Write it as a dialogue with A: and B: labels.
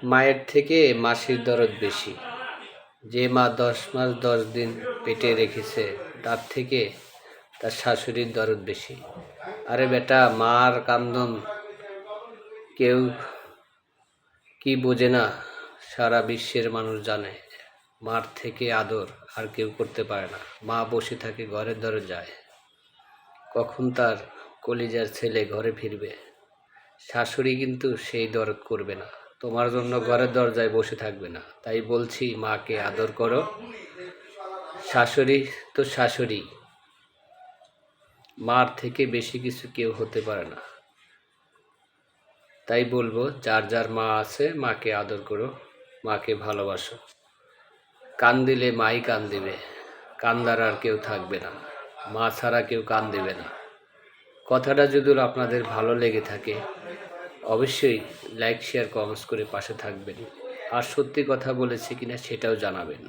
A: মায়ের থেকে মাসির দরদ বেশি। যে মা 10 মাস 10 দিন পেটে রেখেছে তার থেকে তার শাশুড়ির দরদ বেশি। আরে বেটা, মার কান্দন কেউ কি বোঝে না? সারা বিশ্বের মানুষ জানে মার থেকে আদর আর কেউ করতে পারে না। মা বসে থাকে ঘরের দরজায়, কখন তার কলিজার ছেলে ঘরে ফিরবে। শাশুড়ি কিন্তু সেই দরদ করবে না, তোমার জন্য ঘরের দরজায় বসে থাকবে না। তাই বলছি, মাকে আদর করো। শাশুড়ি তো শাশুড়ি, মার থেকে বেশি কিছু কেউ হতে পারে না। তাই বলবো, যার যার মা আছে মাকে আদর করো, মাকে ভালোবাসো। কান দিলে মাই কান দিবে, কান্দার আর কেউ থাকবে না। মা ছাড়া কেউ কান দেবে না। কথাটা যদি আপনাদের ভালো লেগে থাকে অবশ্যই লাইক শেয়ার কমেন্টস করে পাশে থাকবেন, আর সত্যি কথা বলেছি কিনা সেটাও জানাবেন।